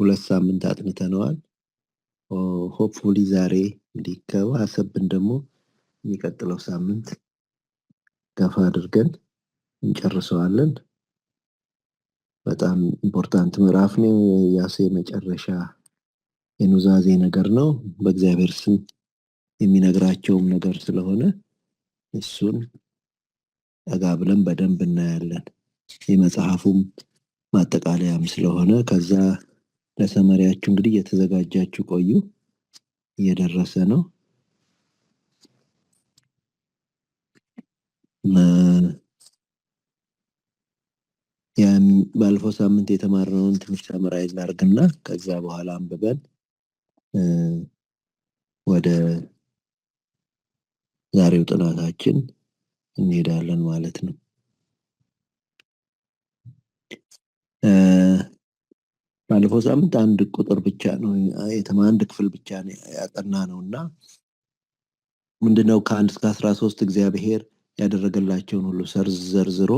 ሁለት ሳምንት አጥንተነዋል። ሆፕፉሊ ዛሬ እንግዲህ ከዋሰብን ደግሞ የሚቀጥለው ሳምንት ገፋ አድርገን እንጨርሰዋለን። በጣም ኢምፖርታንት ምዕራፍ ነው። ያሴ መጨረሻ የኑዛዜ ነገር ነው። በእግዚአብሔር ስም የሚነግራቸውም ነገር ስለሆነ እሱን ጠጋ ብለን በደንብ እናያለን። የመጽሐፉም ማጠቃለያም ስለሆነ ከዛ ለሰመሪያችሁ እንግዲህ እየተዘጋጃችሁ ቆዩ። እየደረሰ ነው። ባለፈው ሳምንት የተማርነውን ትንሽ ሰመራይዝ ላድርግና ከዛ በኋላ አንብበን ወደ ዛሬው ጥናታችን እንሄዳለን ማለት ነው። ባለፈው ሳምንት አንድ ቁጥር ብቻ ነው አንድ ክፍል ብቻ ነው ያጠናነውና ምንድነው ከ1 እስከ 13 እግዚአብሔር ያደረገላቸውን ሁሉ ዘርዝሮ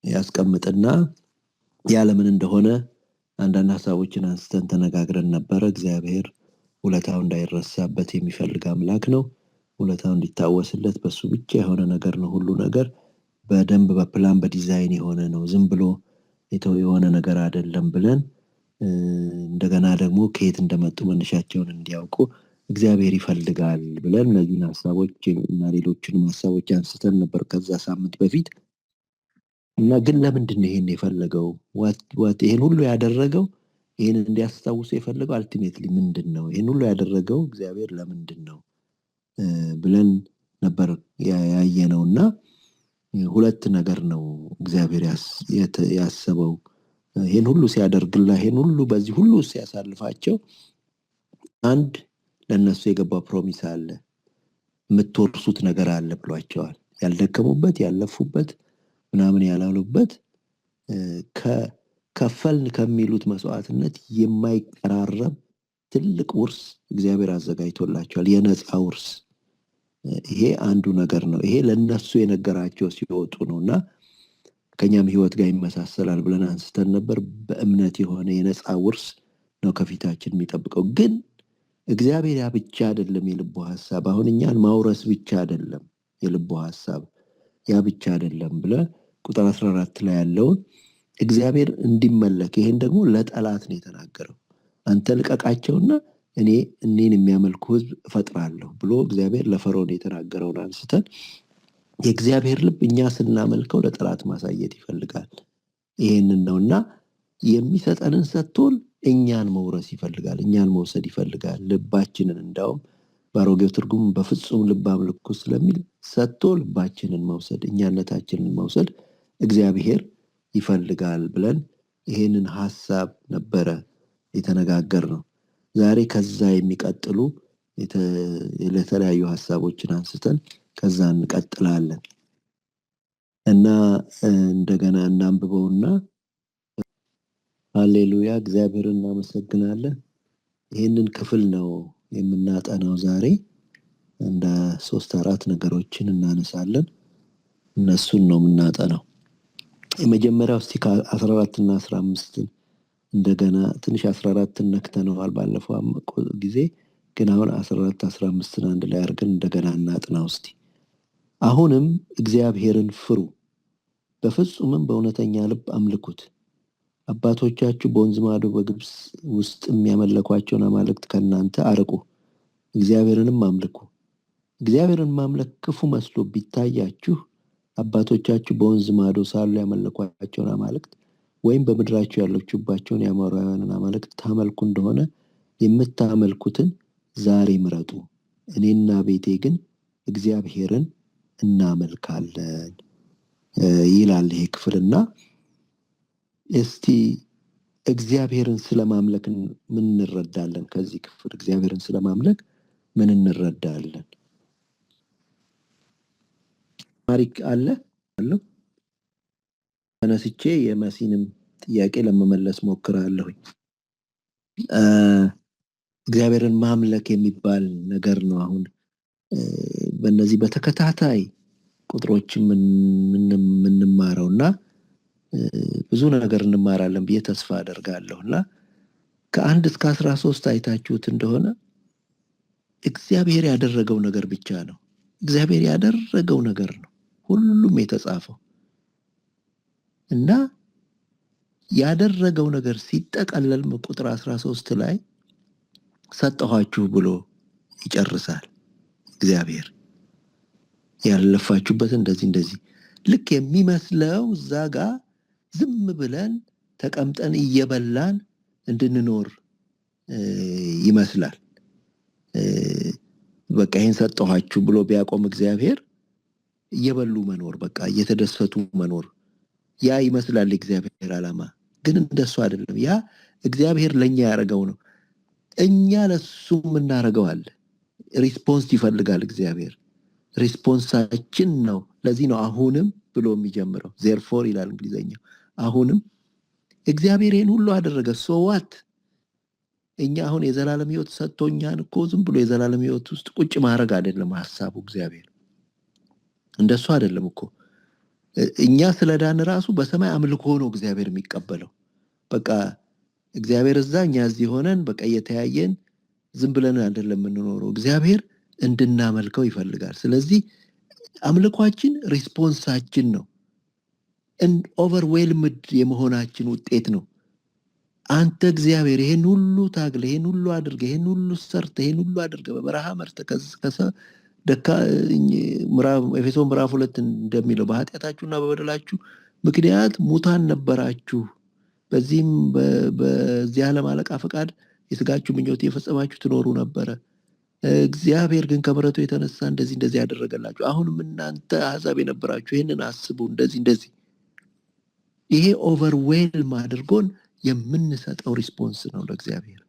ያስቀምጥና ያለምን እንደሆነ አንዳንድ ሐሳቦችን አንስተን ተነጋግረን ነበር። እግዚአብሔር ውለታው እንዳይረሳበት የሚፈልግ አምላክ ነው። ውለታው እንዲታወስለት በሱ ብቻ የሆነ ነገር ነው። ሁሉ ነገር በደንብ በፕላን በዲዛይን የሆነ ነው። ዝም ብሎ የሆነ ነገር አይደለም ብለን እንደገና ደግሞ ከየት እንደመጡ መነሻቸውን እንዲያውቁ እግዚአብሔር ይፈልጋል ብለን እነዚህን ሐሳቦች እና ሌሎችንም ሐሳቦች አንስተን ነበር ከዛ ሳምንት በፊት። እና ግን ለምንድን ነው ይሄን የፈለገው? ይሄን ሁሉ ያደረገው ይሄን እንዲያስታውሱ የፈለገው አልቲሜትሊ ምንድነው? ይሄን ሁሉ ያደረገው እግዚአብሔር ለምንድን ነው ብለን ነበር ያየነውና ሁለት ነገር ነው እግዚአብሔር ያሰበው። ይሄን ሁሉ ሲያደርግላ ይሄን ሁሉ በዚህ ሁሉ ሲያሳልፋቸው አንድ ለነሱ የገባው ፕሮሚስ አለ፣ የምትወርሱት ነገር አለ ብሏቸዋል። ያልደከሙበት ያለፉበት ምናምን ያላሉበት ከከፈልን ከሚሉት መስዋዕትነት የማይቀራረብ ትልቅ ውርስ እግዚአብሔር አዘጋጅቶላቸዋል፣ የነፃ ውርስ። ይሄ አንዱ ነገር ነው። ይሄ ለነሱ የነገራቸው ሲወጡ ነውና ከኛም ህይወት ጋር ይመሳሰላል ብለን አንስተን ነበር። በእምነት የሆነ የነፃ ውርስ ነው ከፊታችን የሚጠብቀው። ግን እግዚአብሔር ያ ብቻ አይደለም የልቡ ሐሳብ። አሁን እኛን ማውረስ ብቻ አይደለም የልቡ ሐሳብ፣ ያ ብቻ አይደለም ብለ ቁጥር 14 ላይ ያለውን እግዚአብሔር እንዲመለክ ይሄን ደግሞ ለጠላት ነው የተናገረው። አንተ ልቀቃቸውና እኔን የሚያመልኩ ህዝብ እፈጥራለሁ ብሎ እግዚአብሔር ለፈርዖን የተናገረውን አንስተን የእግዚአብሔር ልብ እኛ ስናመልከው ለጠላት ማሳየት ይፈልጋል። ይሄንን ነውና የሚሰጠንን ሰጥቶን እኛን መውረስ ይፈልጋል፣ እኛን መውሰድ ይፈልጋል። ልባችንን እንዳውም በአሮጌው ትርጉም በፍጹም ልብ አምልኩ ስለሚል ሰጥቶ ልባችንን መውሰድ፣ እኛነታችንን መውሰድ እግዚአብሔር ይፈልጋል ብለን ይሄንን ሐሳብ ነበረ የተነጋገርነው። ዛሬ ከዛ የሚቀጥሉ የተለያዩ ሐሳቦችን አንስተን ከዛ እንቀጥላለን እና እንደገና እናንብበውና ሃሌሉያ እግዚአብሔርን እናመሰግናለን። ይሄንን ክፍል ነው የምናጠናው ዛሬ። እንደ 3-4 ነገሮችን እናነሳለን። እነሱን ነው የምናጠናው። የመጀመሪያው እስቲ 14 እና 15 እንደገና ትንሽ 14 ነክተነዋል ባለፈው ጊዜ፣ ግን አሁን 14 15 አንድ ላይ አድርገን እንደገና እናጥናው እስቲ። አሁንም እግዚአብሔርን ፍሩ፣ በፍጹምም በእውነተኛ ልብ አምልኩት። አባቶቻችሁ በወንዝ ማዶ በግብፅ ውስጥ የሚያመለኳቸውን አማልክት ከእናንተ አርቁ፣ እግዚአብሔርንም አምልኩ። እግዚአብሔርን ማምለክ ክፉ መስሎ ቢታያችሁ አባቶቻችሁ በወንዝ ማዶ ሳሉ ያመለኳቸውን አማልክት ወይም በምድራችሁ ያለችባቸውን የአሞራውያንን አማልክት ታመልኩ እንደሆነ የምታመልኩትን ዛሬ ምረጡ። እኔና ቤቴ ግን እግዚአብሔርን እናመልካለን ይላል ይሄ ክፍልና እስቲ እግዚአብሔርን ስለማምለክ ምን እንረዳለን? ከዚህ ክፍል እግዚአብሔርን ስለማምለክ ምን እንረዳለን? ታሪክ አለው ተነስቼ የመሲንም ጥያቄ ለመመለስ ሞክራለሁ። እግዚአብሔርን ማምለክ የሚባል ነገር ነው አሁን በእነዚህ በተከታታይ ቁጥሮች የምንማረውና ብዙ ነገር እንማራለን ብዬ ተስፋ አደርጋለሁ። እና ከ1 እስከ 13 አይታችሁት እንደሆነ እግዚአብሔር ያደረገው ነገር ብቻ ነው። እግዚአብሔር ያደረገው ነገር ነው ሁሉም የተጻፈው እና ያደረገው ነገር ሲጠቀለል ቁጥር 13 ላይ ሰጠኋችሁ ብሎ ይጨርሳል። እግዚአብሔር ያለፋችሁበት እንደዚህ ልክ የሚመስለው እዛ ጋር ዝም ብለን ተቀምጠን እየበላን እንድንኖር ይመስላል። በቃ ይሄን ሰጠኋችሁ ብሎ ቢያቆም እግዚአብሔር እየበሉ መኖር፣ በቃ እየተደሰቱ መኖር ያ ይመስላል እግዚአብሔር ዓላማ። ግን እንደሱ አይደለም። ያ እግዚአብሔር ለኛ ያደረገው ነው። እኛ ለሱም እናደርገዋል። ሪስፖንስ ይፈልጋል እግዚአብሔር። ሪስፖንሳችን ነው። ለዚህ ነው አሁንም ብሎ የሚጀምረው። ዜርፎር ይላል እንግሊዘኛው። አሁንም እግዚአብሔር ይሄን ሁሉ አደረገ። ሶዋት እኛ አሁን የዘላለም ሕይወት ሰጥቶኛን እኮ ዝም ብሎ የዘላለም ሕይወት ውስጥ ቁጭ ማድረግ አይደለም ሐሳቡ። እግዚአብሔር እንደሱ አይደለም እኮ። እኛ ስለዳን ራሱ በሰማይ አምልኮ ነው እግዚአብሔር የሚቀበለው። በቃ እግዚአብሔር እዛ እኛ እዚህ ሆነን በቃ እየተያየን ዝም ብለን አይደለም የምንኖረው። እግዚአብሔር እንድናመልከው ይፈልጋል። ስለዚህ አምልኳችን ሪስፖንሳችን ነው። ኦቨርዌልምድ የመሆናችን ውጤት ነው። አንተ እግዚአብሔር ይሄን ሁሉ ታግለ፣ ይሄን ሁሉ አድርገ፣ ይሄን ሁሉ ሰርተ፣ ይሄን ሁሉ አድርገ በበረሃ መርተ ኤፌሶን ምዕራፍ 2 እንደሚለው በኃጢአታችሁና በበደላችሁ ምክንያት ሙታን ነበራችሁ፣ በዚህም በዚህ ዓለም አለቃ ፈቃድ የስጋችሁ ምኞት የፈጸማችሁ ትኖሩ ነበረ። እግዚአብሔር ግን ከምሕረቱ የተነሳ እንደዚህ ያደረገላችሁ። አሁንም እናንተ አሕዛብ የነበራችሁ ይህንን አስቡ፣ እንደዚህ። ይሄ ኦቨርዌልም አድርጎን የምንሰጠው ሪስፖንስ ነው ለእግዚአብሔር።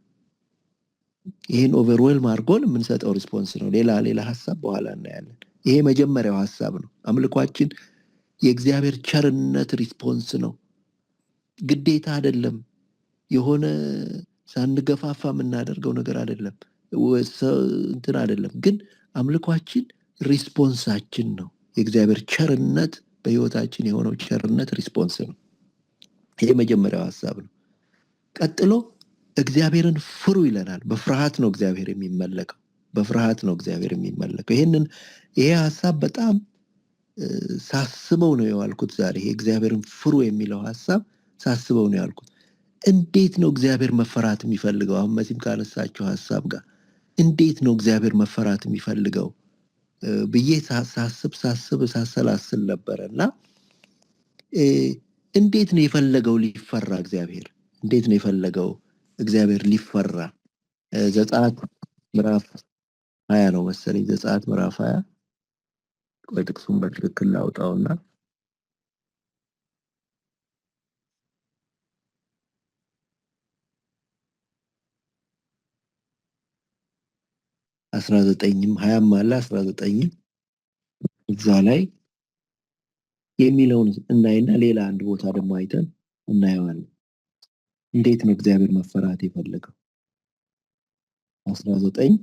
ይሄን ኦቨርዌልም አድርጎን የምንሰጠው ሪስፖንስ ነው። ሌላ ሐሳብ በኋላ እናያለን። ይሄ መጀመሪያው ሐሳብ ነው። አምልኳችን የእግዚአብሔር ቸርነት ሪስፖንስ ነው። ግዴታ አይደለም። የሆነ ሳንገፋፋ የምናደርገው ነገር አይደለም። እንትን አይደለም። ግን አምልኳችን ሪስፖንሳችን ነው። የእግዚአብሔር ቸርነት በሕይወታችን የሆነው ቸርነት ሪስፖንስ ነው። ይሄ መጀመሪያው ሐሳብ ነው። ቀጥሎ እግዚአብሔርን ፍሩ ይለናል። በፍርሃት ነው እግዚአብሔር የሚመለከው። በፍርሃት ነው እግዚአብሔር የሚመለከው። ይሄ ሐሳብ በጣም ሳስበው ነው የዋልኩት ዛሬ። ይሄ እግዚአብሔርን ፍሩ የሚለው ሐሳብ ሳስበው ነው ያልኩት። እንዴት ነው እግዚአብሔር መፈራት የሚፈልገው? አሁን መሲም ካነሳቸው ሐሳብ ጋር እንዴት ነው እግዚአብሔር መፈራት የሚፈልገው ብዬ ሳሰላስል ነበረ እና እንዴት ነው የፈለገው ሊፈራ እግዚአብሔር? እንዴት ነው የፈለገው እግዚአብሔር ሊፈራ? ዘጸአት ምዕራፍ 20 ነው መሰለኝ። ዘጸአት ምዕራፍ 20 ቆይ ጥቅሱን በትክክል ላውጣውና 19ም 20ም አለ 19ም እዛ ላይ የሚለውን እናይና ሌላ አንድ ቦታ ደግሞ አይተን እናየዋለን። እንዴት ነው እግዚአብሔር መፈራት የፈለገው? 19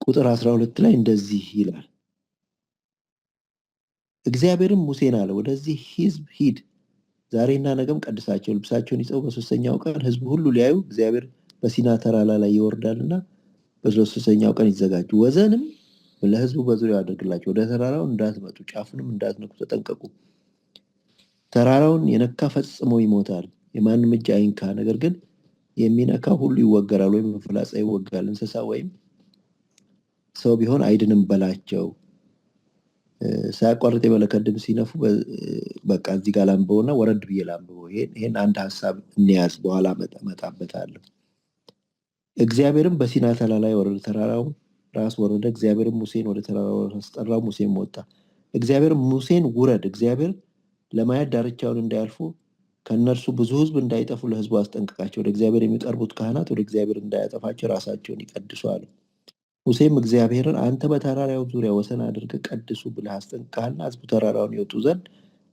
ቁጥር 12 ላይ እንደዚህ ይላል። እግዚአብሔርም ሙሴን አለ፣ ወደዚህ ሕዝብ ሂድ፣ ዛሬና ነገም ቀድሳቸው፣ ልብሳቸውን ይጸው በሶስተኛው ቀን ሕዝቡ ሁሉ ሊያዩ እግዚአብሔር በሲና ተራራ ላይ ይወርዳልና በሶስተኛው ቀን ይዘጋጁ። ወዘንም ለሕዝቡ በዙሪያው አድርግላቸው። ወደ ተራራው እንዳትመጡ፣ ጫፉንም እንዳትነኩ ተጠንቀቁ። ተራራውን የነካ ፈጽሞ ይሞታል፣ የማንም እጅ አይንካ። ነገር ግን የሚነካ ሁሉ ይወገራል ወይም በፍላጻ ይወጋል። እንስሳ ወይም ሰው ቢሆን አይድንም በላቸው። ሳያቋርጥ የመለከት ድምፅ ሲነፉ በቃ እዚህ ጋር ላንብበውና ወረድ ብዬ ላንብበው። ይሄን አንድ ሐሳብ እንያዝ፣ በኋላ እመጣበታለሁ። እግዚአብሔርም በሲና ተራራ ላይ ወረደ፣ ተራራው ራስ ወረደ። እግዚአብሔርም ሙሴን ወደ ተራራው አስጠራው፣ ሙሴም ወጣ። እግዚአብሔርም ሙሴን ውረድ፣ እግዚአብሔር ለማየት ዳርቻውን እንዳያልፉ ከእነርሱ ብዙ ሕዝብ እንዳይጠፉ ለሕዝቡ አስጠንቅቃቸው፣ ወደ እግዚአብሔር የሚቀርቡት ካህናት ወደ እግዚአብሔር እንዳያጠፋቸው ራሳቸውን ይቀድሱ አለ። ሙሴም እግዚአብሔርን አንተ በተራራው ዙሪያ ወሰን አድርገህ ቀድሱ ብለህ አስጠንቅቀሃልና ሕዝቡ ተራራውን ይወጡ ዘንድ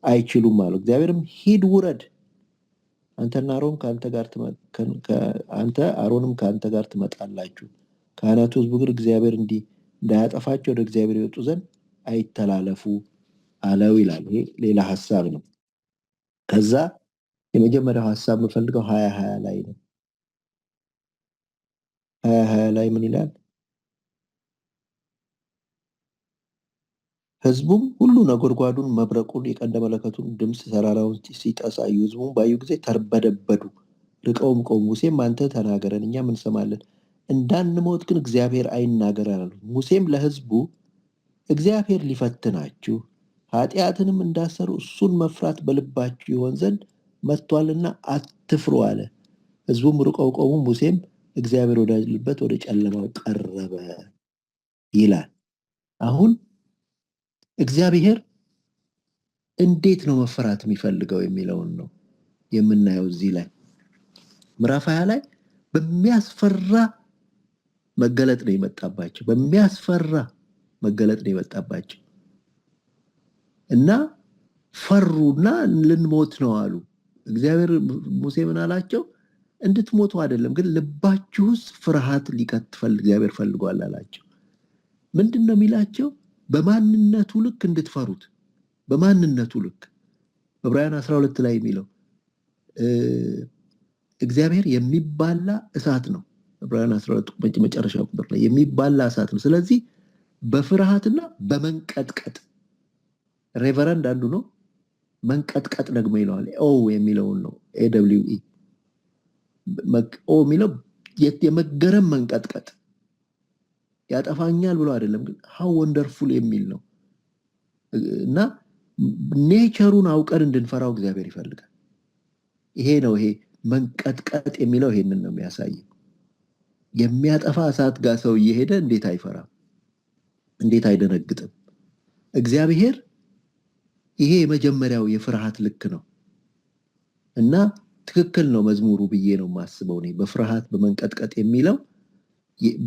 አይችሉም አለው። እግዚአብሔርም ሂድ ውረድ፣ አንተና አሮን አሮንም ከአንተ ጋር ትመጣላችሁ። ካህናቱ ሕዝቡ ግን እግዚአብሔር እንዳያጠፋቸው ወደ እግዚአብሔር ይወጡ ዘንድ አይተላለፉ አለው ይላል። ይሄ ሌላ ሐሳብ ነው። ከዛ የመጀመሪያው ሐሳብ የምፈልገው 20 ላይ ነው። 20 ላይ ምን ይላል? ሕዝቡም ሁሉ ነጎድጓዱን፣ መብረቁን፣ የቀንደ መለከቱን ድምፅ ተራራውን ሲጠሳ አዩ። ሕዝቡም ባዩ ጊዜ ተርበደበዱ፣ ርቀውም ቆሙ። ሙሴም አንተ ተናገረን እኛም እንሰማለን፣ እንዳንሞት ግን እግዚአብሔር አይናገረን አሉት። ሙሴም ለሕዝቡ እግዚአብሔር ሊፈትናችሁ ኃጢአትንም እንዳሰሩ እሱን መፍራት በልባችሁ ይሆን ዘንድ መጥቷልና አትፍሩ አለ። ሕዝቡም ርቀው ቆሙ። ሙሴም እግዚአብሔር ወዳለበት ወደ ጨለማው ቀረበ ይላል። አሁን እግዚአብሔር እንዴት ነው መፈራት የሚፈልገው የሚለውን ነው የምናየው እዚህ ላይ። ምዕራፍ 20 ላይ በሚያስፈራ መገለጥ ነው የመጣባቸው። በሚያስፈራ መገለጥ ነው የመጣባቸው እና ፈሩና ልንሞት ነው አሉ። እግዚአብሔር ሙሴ ምን አላቸው? እንድትሞቱ አይደለም ግን ልባችሁ ውስጥ ፍርሃት ሊከት እግዚአብሔር ፈልጓል አላቸው። ምንድን ነው የሚላቸው? በማንነቱ ልክ እንድትፈሩት። በማንነቱ ልክ ዕብራውያን 12 ላይ የሚለው እግዚአብሔር የሚባላ እሳት ነው። ዕብራውያን 12 መጨረሻው ቁጥር ላይ የሚባላ እሳት ነው። ስለዚህ በፍርሃትና በመንቀጥቀጥ ሬቨረንድ አንዱ ነው። መንቀጥቀጥ ደግሞ ይለዋል። ኦ የሚለውን ነው AWE ኦ የሚለው የመገረም መንቀጥቀጥ ያጠፋኛል ብሎ አይደለም ግን ሃው ወንደርፉል የሚል ነው እና ኔቸሩን አውቀን እንድንፈራው እግዚአብሔር ይፈልጋል። ይሄ ነው ይሄ መንቀጥቀጥ የሚለው ይሄንን ነው የሚያሳየው። የሚያጠፋ እሳት ጋር ሰው እየሄደ እንዴት አይፈራም? እንዴት አይደነግጥም? እግዚአብሔር ይሄ የመጀመሪያው የፍርሃት ልክ ነው እና ትክክል ነው መዝሙሩ ብዬ ነው የማስበው እኔ። በፍርሃት በመንቀጥቀጥ የሚለው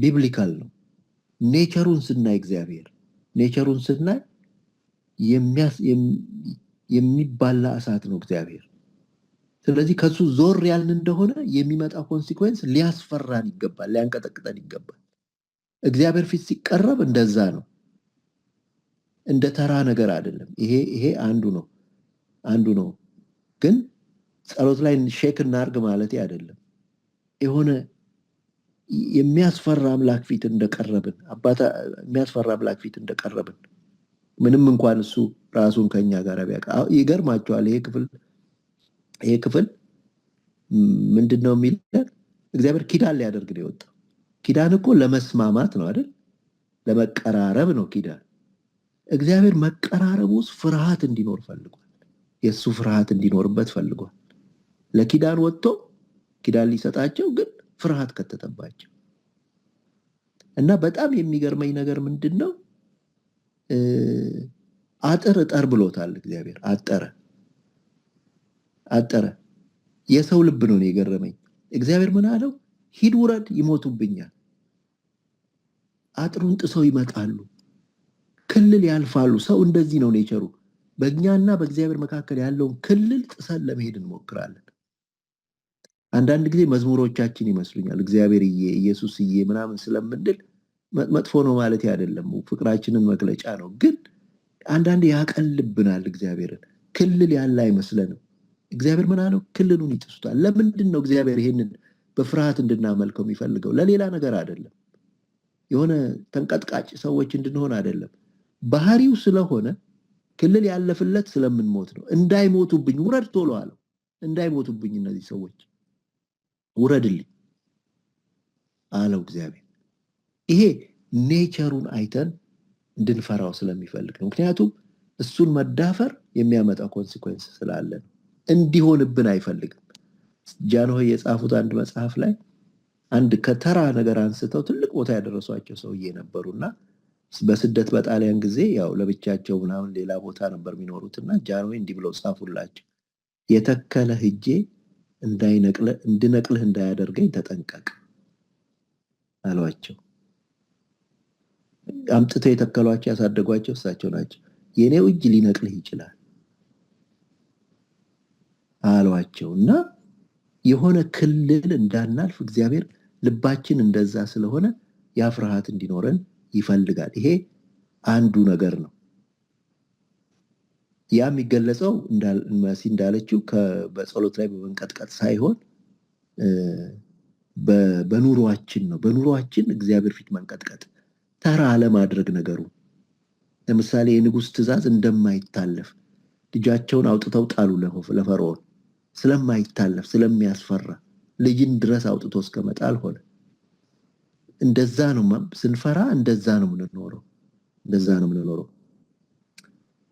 ቢብሊካል ነው። ኔቸሩን ስናይ እግዚአብሔር ኔቸሩን ስናይ የሚባላ እሳት ነው እግዚአብሔር። ስለዚህ ከሱ ዞር ያልን እንደሆነ የሚመጣ ኮንሲኩዌንስ ሊያስፈራን ይገባል፣ ሊያንቀጠቅጠን ይገባል። እግዚአብሔር ፊት ሲቀረብ እንደዛ ነው፣ እንደ ተራ ነገር አይደለም። ይሄ አንዱ ነው ግን ጸሎት ላይ ሼክ እናርግ ማለት አይደለም። የሆነ የሚያስፈራ አምላክ ፊት እንደቀረብን የሚያስፈራ አምላክ ፊት እንደቀረብን ምንም እንኳን እሱ ራሱን ከኛ ጋር ቢያውቅ። ይገርማቸዋል። ይሄ ክፍል ምንድነው የሚለን? እግዚአብሔር ኪዳን ሊያደርግ ነው የወጣው። ኪዳን እኮ ለመስማማት ነው አይደል? ለመቀራረብ ነው ኪዳን። እግዚአብሔር መቀራረብ ውስጥ ፍርሃት እንዲኖር ፈልጓል። የሱ ፍርሃት እንዲኖርበት ፈልጓል። ለኪዳን ወጥቶ ኪዳን ሊሰጣቸው ግን ፍርሃት ከተተባቸው እና በጣም የሚገርመኝ ነገር ምንድነው? አጥር እጠር ብሎታል እግዚአብሔር። አጠረ። የሰው ልብ ነው የገረመኝ። እግዚአብሔር ምን አለው? ሂድ ውረድ፣ ይሞቱብኛል። አጥሩን ጥሰው ይመጣሉ፣ ክልል ያልፋሉ። ሰው እንደዚህ ነው ኔቸሩ። በእኛና በእግዚአብሔር መካከል ያለውን ክልል ጥሰን ለመሄድ እንሞክራለን። አንዳንድ ጊዜ መዝሙሮቻችን ይመስሉኛል እግዚአብሔርዬ ኢየሱስዬ ምናምን ስለምንል መጥፎ ነው ማለት አይደለም፣ ፍቅራችንን መግለጫ ነው። ግን አንዳንድ ያቀልብናል። እግዚአብሔርን ክልል ያለ አይመስለንም። እግዚአብሔር ምን አለው? ክልሉን ይጥሱታል። ለምንድን ነው እግዚአብሔር ይሄንን በፍርሃት እንድናመልከው የሚፈልገው? ለሌላ ነገር አይደለም፣ የሆነ ተንቀጥቃጭ ሰዎች እንድንሆን አይደለም። ባህሪው ስለሆነ ክልል ያለፍለት ስለምንሞት ነው። እንዳይሞቱብኝ ውረድ ቶሎ አለው። እንዳይሞቱብኝ እነዚህ ሰዎች ውረድልኝ አለው እግዚአብሔር። ይሄ ኔቸሩን አይተን እንድንፈራው ስለሚፈልግ ነው። ምክንያቱም እሱን መዳፈር የሚያመጣው ኮንሲኩዌንስ ስላለ ነው። እንዲሆንብን አይፈልግም። ጃንሆይ የጻፉት አንድ መጽሐፍ ላይ አንድ ከተራ ነገር አንስተው ትልቅ ቦታ ያደረሷቸው ሰውዬ ነበሩና በስደት በጣሊያን ጊዜ ያው ለብቻቸው ምናምን ሌላ ቦታ ነበር የሚኖሩትና ጃንሆይ እንዲህ ብለው ጻፉላቸው። የተከለ ሂጄ እንድነቅልህ እንዳያደርገኝ ተጠንቀቅ አሏቸው። አምጥተው የተከሏቸው ያሳደጓቸው እሳቸው ናቸው። የኔው እጅ ሊነቅልህ ይችላል አሏቸው እና የሆነ ክልል እንዳናልፍ እግዚአብሔር ልባችን እንደዛ ስለሆነ ያ ፍርሃት እንዲኖረን ይፈልጋል። ይሄ አንዱ ነገር ነው። ያ የሚገለጸው መሲ እንዳለችው በጸሎት ላይ በመንቀጥቀጥ ሳይሆን በኑሯችን ነው። በኑሯችን እግዚአብሔር ፊት መንቀጥቀጥ፣ ተራ አለማድረግ ነገሩ። ለምሳሌ የንጉሥ ትእዛዝ እንደማይታለፍ ልጃቸውን አውጥተው ጣሉ ለፈርዖን። ስለማይታለፍ ስለሚያስፈራ ልጅን ድረስ አውጥቶ እስከ መጣል ሆነ። እንደዛ ነው ስንፈራ፣ እንደዛ ነው የምንኖረው።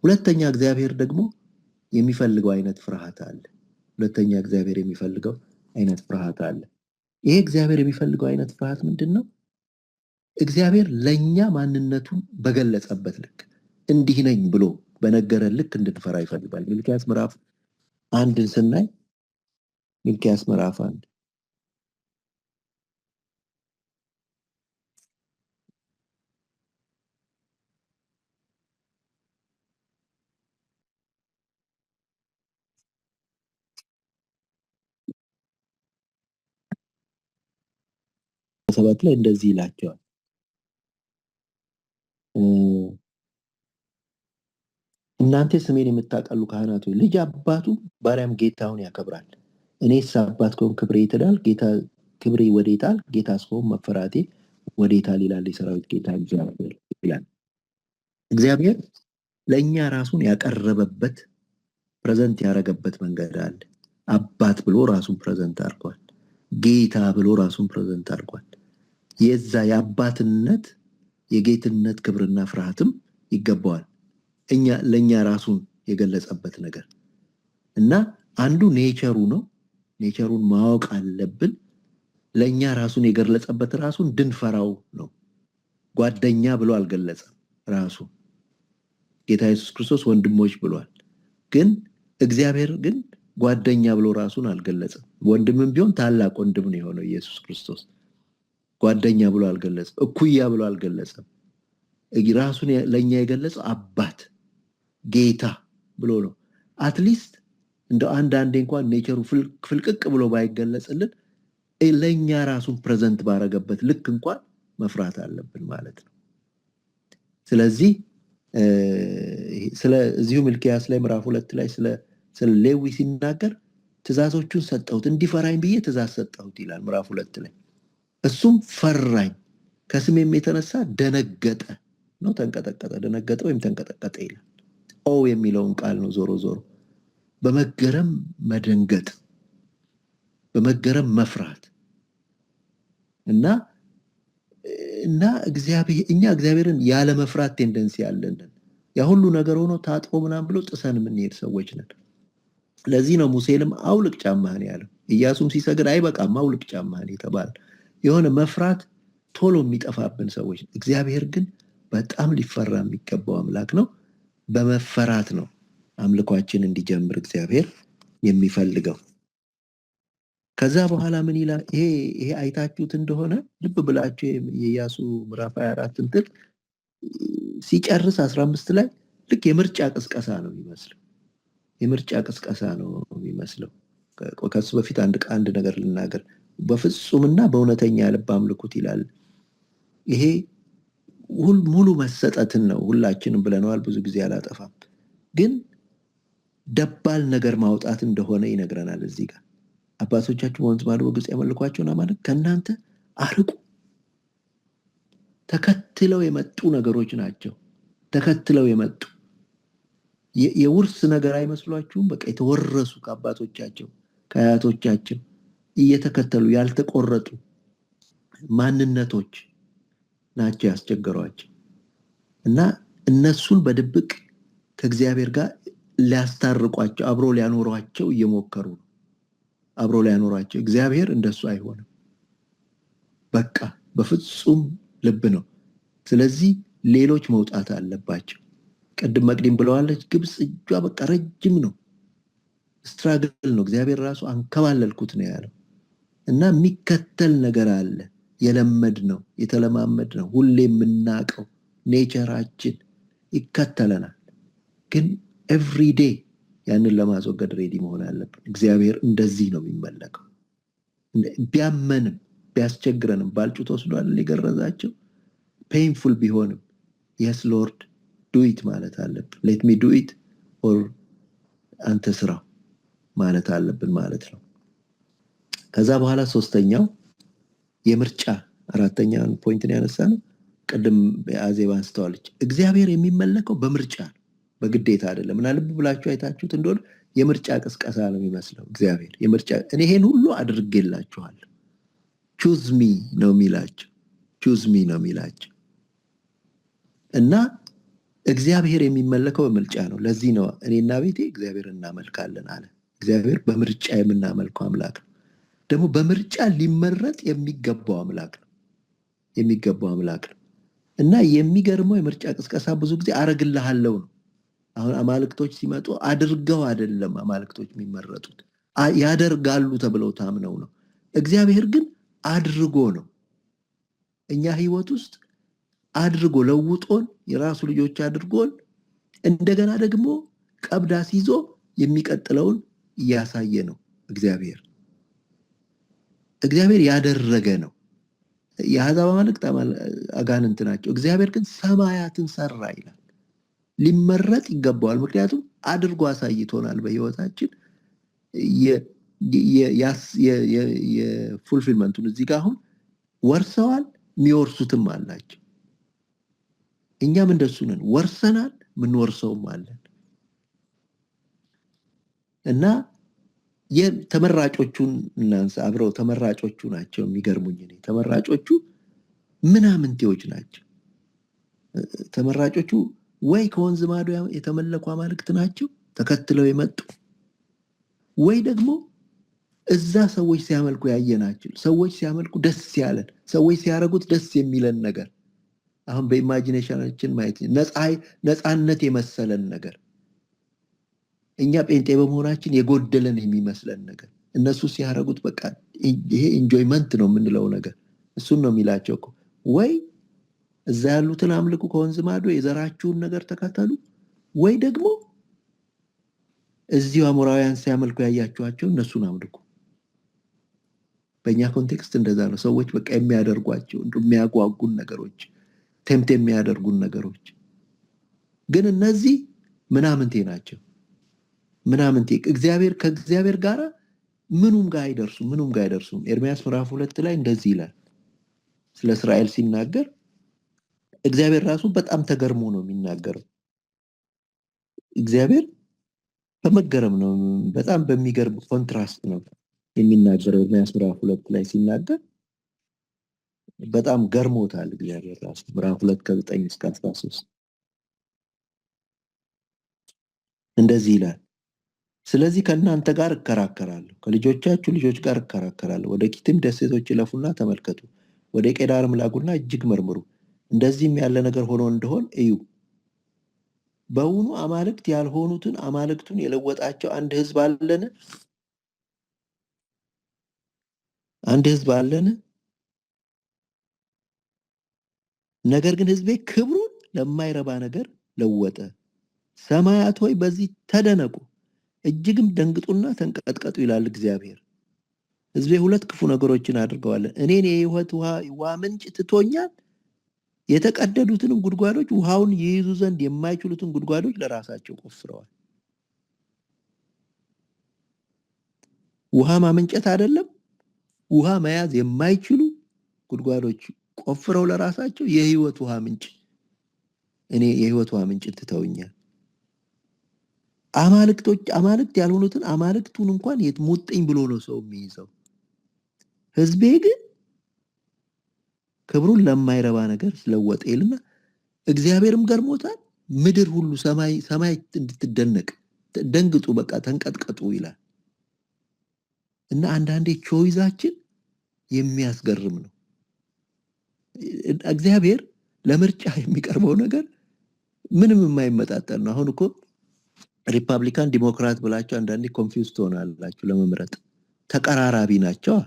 ሁለተኛ እግዚአብሔር ደግሞ የሚፈልገው አይነት ፍርሃት አለ። ይሄ እግዚአብሔር የሚፈልገው አይነት ፍርሃት ምንድን ነው? እግዚአብሔር ለኛ ማንነቱን በገለጸበት ልክ እንዲህ ነኝ ብሎ በነገረን ልክ እንድንፈራ ይፈልጋል። ሚልክያስ ምዕራፍ 1 ስናይ ሚልክያስ ምዕራፍ 1 7 ላይ እንደዚህ ይላቸዋል። እናንተ ስሜን የምታቀሉ ካህናት ሆይ ልጅ አባቱ ባሪያም ጌታውን ያከብራል። እኔስ አባት ከሆንኩ ክብሬ ይትላል፣ ጌታ ክብሬ ወዴታል? ጌታ እስከሆንኩ መፈራቴ ወዴታል? ይላል የሰራዊት ጌታ እግዚአብሔር ይላል። እግዚአብሔር ለእኛ ራሱን ያቀረበበት ፕሬዘንት ያደረገበት መንገድ አለ። አባት ብሎ ራሱን ፕሬዘንት አድርጓል። ጌታ ብሎ ራሱን ፕሬዘንት አድርጓል። የዛ የአባትነት የጌትነት ክብርና ፍርሃትም ይገባዋል። ለእኛ ራሱን የገለጸበት ነገር እና አንዱ ኔቸሩ ነው። ኔቸሩን ማወቅ አለብን። ለእኛ ራሱን የገለጸበት ራሱን ድንፈራው ነው። ጓደኛ ብሎ አልገለጸም። ራሱ ጌታ ኢየሱስ ክርስቶስ ወንድሞች ብሏል። ግን እግዚአብሔር ግን ጓደኛ ብሎ ራሱን አልገለጸም። ወንድምም ቢሆን ታላቅ ወንድም ነው የሆነው ኢየሱስ ክርስቶስ። ጓደኛ ብሎ አልገለጸም። እኩያ ብሎ አልገለጸም። ራሱን ለእኛ የገለጸው አባት ጌታ ብሎ ነው። አትሊስት እንደ አንዳንዴ እንኳን ኔቸሩ ፍልቅቅ ብሎ ባይገለጽልን ለእኛ ራሱን ፕሬዘንት ባረገበት ልክ እንኳን መፍራት አለብን ማለት ነው። ስለዚህ እዚሁ ሚልክያስ ላይ ምዕራፍ 2 ላይ ስለ ሌዊ ሲናገር ትእዛዞቹን ሰጠሁት፣ እንዲፈራኝ ብዬ ትእዛዝ ሰጠሁት ይላል ምዕራፍ 2 ላይ። እሱም ፈራኝ፣ ከስሜም የተነሳ ደነገጠ ነው። ተንቀጠቀጠ፣ ደነገጠ ወይም ተንቀጠቀጠ ይላል። ኦ የሚለውን ቃል ነው ዞሮ በመገረም መደንገጥ፣ በመገረም መፍራት እና እኛ እግዚአብሔርን ያለ መፍራት ቴንደንሲ ያለን ያ ሁሉ ነገር ሆኖ ታጥቦ ምናምን ብሎ ጥሰን የምንሄድ ሰዎች ነን። ለዚህ ነው ሙሴንም አውልቅ ጫማህን ያለው። ኢያሱም ሲሰግድ አይበቃም አውልቅ ጫማህን የተባለ። የሆነ መፍራት ቶሎ የሚጠፋብን ሰዎች። እግዚአብሔር ግን በጣም ሊፈራ የሚገባው አምላክ ነው። በመፈራት ነው አምልኳችን እንዲጀምር እግዚአብሔር የሚፈልገው። ከዛ በኋላ ምን ይላል? ይሄ አይታችሁት እንደሆነ ልብ ብላችሁ የኢያሱ ምዕራፍ 24 እንትን ሲጨርስ 15 ላይ ልክ የምርጫ ቅስቀሳ ነው የሚመስለው። ከሱ በፊት አንድ ነገር ልናገር። በፍጹምና በእውነተኛ ልብ አምልኩት ይላል። ይሄ ሙሉ መሰጠትን ነው። ሁላችንም ብለነዋል፣ ብዙ ጊዜ አላጠፋም። ግን ደባል ነገር ማውጣት እንደሆነ ይነግረናል እዚህ ጋር። አባቶቻችሁ በወንዝ ማዶ በግብፅ ያመልኳቸውና ማለት ከእናንተ አርቁ። ተከትለው የመጡ ነገሮች ናቸው። ተከትለው የመጡ የውርስ ነገር አይመስሏችሁም? በቃ የተወረሱ ከአባቶቻቸው ከአያቶቻቸው እየተከተሉ ያልተቆረጡ ማንነቶች ናቸው ያስቸገሯቸው እና እነሱን በድብቅ ከእግዚአብሔር ጋር ሊያስታርቋቸው አብሮ ሊያኖሯቸው እየሞከሩ ነው። አብሮ ሊያኖሯቸው። እግዚአብሔር እንደሱ አይሆንም። በቃ በፍጹም ልብ ነው። ስለዚህ ሌሎች መውጣት አለባቸው። ቅድም መቅዲም ብለዋለች። ግብፅ እጇ በቃ ረጅም ነው፣ ስትራግል ነው። እግዚአብሔር ራሱ አንከባለልኩት ነው ያለው እና የሚከተል ነገር አለ። የለመድ ነው፣ የተለማመድ ነው፣ ሁሌ የምናቀው ኔቸራችን ይከተለናል። ግን ኤቭሪዴ ያንን ለማስወገድ ሬዲ መሆን አለብን። እግዚአብሔር እንደዚህ ነው የሚመለከው። ቢያመንም ቢያስቸግረንም ባልጩት ወስዷል ሊገረዛቸው ፔንፉል ቢሆንም የስ ሎርድ ዱኢት ማለት አለብን። ሌት ሚ ዱኢት ኦር አንተ ስራ ማለት አለብን ማለት ነው። ከዛ በኋላ ሶስተኛው የምርጫ አራተኛውን ፖይንትን ያነሳነው ቅድም አዜብ አንስተዋለች። እግዚአብሔር የሚመለከው በምርጫ ነው፣ በግዴታ አይደለም። እና ልብ ብላችሁ አይታችሁት እንደሆነ የምርጫ ቅስቀሳ ነው የሚመስለው እግዚአብሔር። የምርጫ እኔ ይሄን ሁሉ አድርጌላችኋለሁ ቹዝ ሚ ነው የሚላቸው፣ ቹዝ ሚ ነው የሚላቸው። እና እግዚአብሔር የሚመለከው በምርጫ ነው። ለዚህ ነው እኔና ቤቴ እግዚአብሔር እናመልካለን አለ። እግዚአብሔር በምርጫ የምናመልከው አምላክ ነው። ደግሞ በምርጫ ሊመረጥ የሚገባው አምላክ ነው፣ የሚገባው አምላክ ነው። እና የሚገርመው የምርጫ ቅስቀሳ ብዙ ጊዜ አረግልሃለሁ ነው። አሁን አማልክቶች ሲመጡ አድርገው አይደለም አማልክቶች የሚመረጡት፣ ያደርጋሉ ተብለው ታምነው ነው። እግዚአብሔር ግን አድርጎ ነው እኛ ህይወት ውስጥ አድርጎ ለውጦን የራሱ ልጆች አድርጎን እንደገና ደግሞ ቀብድ አስይዞ የሚቀጥለውን እያሳየ ነው። እግዚአብሔር ያደረገ ነው። የአሕዛብ አማልክት አጋንንት ናቸው። እግዚአብሔር ግን ሰማያትን ሰራ ይላል። ሊመረጥ ይገባዋል፣ ምክንያቱም አድርጎ አሳይቶናል በህይወታችን የፉልፊልመንቱን። እዚህ ጋር አሁን ወርሰዋል፣ የሚወርሱትም አላቸው። እኛም እንደሱ ነን፣ ወርሰናል፣ ምንወርሰውም አለን። እና የተመራጮቹን እናንሳ አብረው። ተመራጮቹ ናቸው የሚገርሙኝ። እኔ ተመራጮቹ ምናምንቴዎች ናቸው። ተመራጮቹ ወይ ከወንዝ ማዶ የተመለኩ አማልክት ናቸው ተከትለው የመጡ፣ ወይ ደግሞ እዛ ሰዎች ሲያመልኩ ያየናቸው፣ ሰዎች ሲያመልኩ ደስ ያለን፣ ሰዎች ሲያረጉት ደስ የሚለን ነገር፣ አሁን በኢማጂኔሽናችን ማየት ነፃነት የመሰለን ነገር፣ እኛ ጴንጤ በመሆናችን የጎደለን የሚመስለን ነገር፣ እነሱ ሲያረጉት በቃ ይሄ ኢንጆይመንት ነው የምንለው ነገር፣ እሱን ነው የሚላቸው እኮ። ወይ እዛ ያሉትን አምልኩ ከወንዝ ማዶ የዘራችሁን ነገር ተከተሉ፣ ወይ ደግሞ እዚሁ አሞራውያን ሲያመልኩ ያያችኋቸው እነሱን አምልኩ። በእኛ ኮንቴክስት እንደዛ ነው። ሰዎች በቃ የሚያደርጓቸው የሚያጓጉን ነገሮች፣ ቴምት የሚያደርጉን ነገሮች፣ ግን እነዚህ ምናምንቴ ናቸው። ምናምንቴ ከእግዚአብሔር ጋር ምኑም ጋር አይደርሱም። ኤርምያስ ምዕራፍ 2 ላይ እንደዚህ ይላል ስለ እስራኤል ሲናገር። እግዚአብሔር ራሱ በጣም ተገርሞ ነው የሚናገረው። እግዚአብሔር በመገረም ነው፣ በጣም በሚገርም ኮንትራስት ነው የሚናገረው። ኤርምያስ ምዕራፍ 2 ላይ ሲናገር በጣም ገርሞታል እግዚአብሔር ራሱ። ምዕራፍ 2 ከ9 እስከ 13 እንደዚህ ይላል። ስለዚህ ከእናንተ ጋር እከራከራለሁ፣ ከልጆቻችሁ ልጆች ጋር እከራከራለሁ። ወደ ኪቲም ደሴቶች ይለፉና ተመልከቱ፣ ወደ ቄዳርም ላኩና እጅግ መርምሩ፣ እንደዚህም ያለ ነገር ሆኖ እንደሆን እዩ። በውኑ አማልክት ያልሆኑትን አማልክቱን የለወጣቸው አንድ ህዝብ አለን? አንድ ህዝብ አለን? ነገር ግን ህዝቤ ክብሩን ለማይረባ ነገር ለወጠ። ሰማያት ሆይ በዚህ ተደነቁ፣ እጅግም ደንግጡና ተንቀጥቀጡ ይላል እግዚአብሔር። ህዝቤ ሁለት ክፉ ነገሮችን አድርገዋል። እኔን የህይወት ውሃ ምንጭ ትቶኛል፣ የተቀደዱትንም ጉድጓዶች ውሃውን ይይዙ ዘንድ የማይችሉትን ጉድጓዶች ለራሳቸው ቆፍረዋል። ውሃ ማመንጨት አይደለም፣ ውሃ መያዝ የማይችሉ ጉድጓዶች ቆፍረው ለራሳቸው የህይወት ውሃ ምንጭ፣ እኔ የህይወት ውሃ ምንጭ ትተውኛል። አማልክት ያልሆኑትን አማልክቱን እንኳን ሙጥኝ ብሎ ነው ሰው የሚይዘው። ህዝቤ ግን ክብሩን ለማይረባ ነገር ስለወጠ ይልና እግዚአብሔርም ገርሞታል፣ ምድር ሁሉ ሰማይ እንድትደነቅ ደንግጡ፣ በቃ ተንቀጥቀጡ ይላል። እና አንዳንዴ ቾይዛችን የሚያስገርም ነው። እግዚአብሔር ለምርጫ የሚቀርበው ነገር ምንም የማይመጣጠን ነው። አሁን እኮ ሪፐብሊካን ዲሞክራት ብላችሁ አንዳንዴ ኮንፊውዝ ትሆናላችሁ ለመምረጥ፣ ተቀራራቢ ናቸው።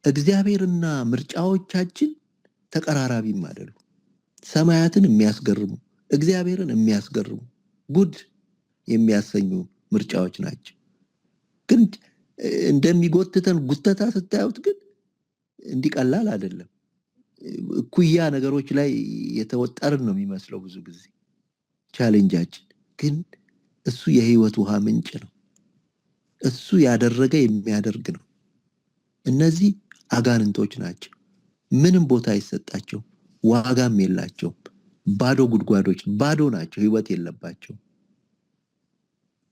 እግዚአብሔርና ምርጫዎቻችን ተቀራራቢም አይደሉም። ሰማያትን የሚያስገርሙ እግዚአብሔርን የሚያስገርሙ ጉድ የሚያሰኙ ምርጫዎች ናቸው። ግን እንደሚጎትተን ጉተታ ስታዩት ግን እንዲቀላል አይደለም። እኩያ ነገሮች ላይ የተወጠርን ነው የሚመስለው ብዙ ጊዜ ቻሌንጃችን። ግን እሱ የህይወት ውሃ ምንጭ ነው። እሱ ያደረገ የሚያደርግ ነው። እነዚህ አጋንንቶች ናቸው። ምንም ቦታ አይሰጣቸው፣ ዋጋም የላቸውም። ባዶ ጉድጓዶች፣ ባዶ ናቸው፣ ህይወት የለባቸው።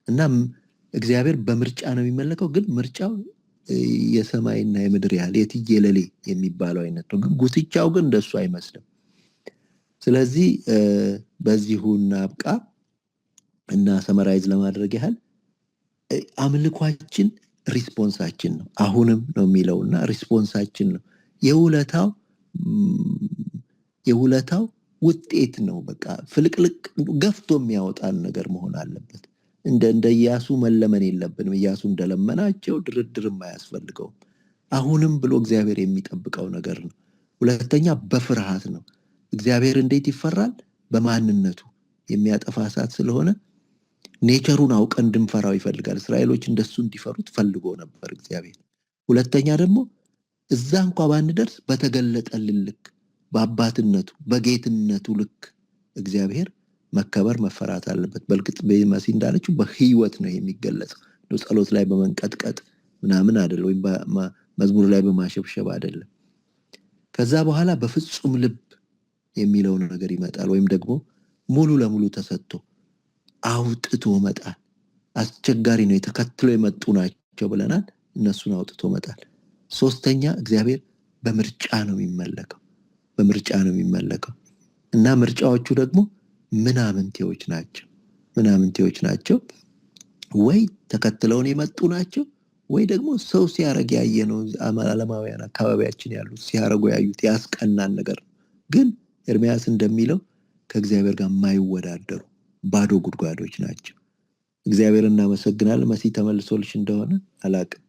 እና እግዚአብሔር በምርጫ ነው የሚመለከው። ግን ምርጫው የሰማይና የምድር ያህል የትየለሌ የሚባለው አይነት ነው። ግን ጉትቻው ግን እንደሱ አይመስልም። ስለዚህ በዚሁ እናብቃ እና ሰመራይዝ ለማድረግ ያህል አምልኳችን ሪስፖንሳችን ነው። አሁንም ነው የሚለውና ሪስፖንሳችን ነው። የውለታው ውጤት ነው። በቃ ፍልቅልቅ ገፍቶ የሚያወጣን ነገር መሆን አለበት። እንደ ኢያሱ መለመን የለብንም። ኢያሱ እንደለመናቸው ድርድርም አያስፈልገውም። አሁንም ብሎ እግዚአብሔር የሚጠብቀው ነገር ነው። ሁለተኛ በፍርሃት ነው። እግዚአብሔር እንዴት ይፈራል? በማንነቱ የሚያጠፋ እሳት ስለሆነ ኔቸሩን አውቀን እንድንፈራው ይፈልጋል። እስራኤሎች እንደሱ እንዲፈሩት ፈልጎ ነበር እግዚአብሔር። ሁለተኛ ደግሞ እዛ እንኳ ባንደርስ በተገለጠልን ልክ፣ በአባትነቱ በጌትነቱ ልክ እግዚአብሔር መከበር መፈራት አለበት። በልቅጥ በመሲ እንዳለችው በህይወት ነው የሚገለጸው። ጸሎት ላይ በመንቀጥቀጥ ምናምን አይደለም፣ ወይም መዝሙር ላይ በማሸብሸብ አይደለም። ከዛ በኋላ በፍጹም ልብ የሚለው ነገር ይመጣል። ወይም ደግሞ ሙሉ ለሙሉ ተሰጥቶ አውጥቶ መጣል። አስቸጋሪ ነው። የተከትሎ የመጡ ናቸው ብለናል። እነሱን አውጥቶ መጣል። ሶስተኛ እግዚአብሔር በምርጫ ነው የሚመለከው። በምርጫ ነው የሚመለከው እና ምርጫዎቹ ደግሞ ምናምንቴዎች ናቸው። ወይ ተከትለውን የመጡ ናቸው፣ ወይ ደግሞ ሰው ሲያረግ ያየ ነው። ዓለማውያን አካባቢያችን ያሉት ሲያረጉ ያዩት ያስቀናን ነገር ነው። ግን ኤርምያስ እንደሚለው ከእግዚአብሔር ጋር የማይወዳደሩ ባዶ ጉድጓዶች ናቸው። እግዚአብሔር እናመሰግናለን። መሲ ተመልሶልሽ እንደሆነ አላቅም።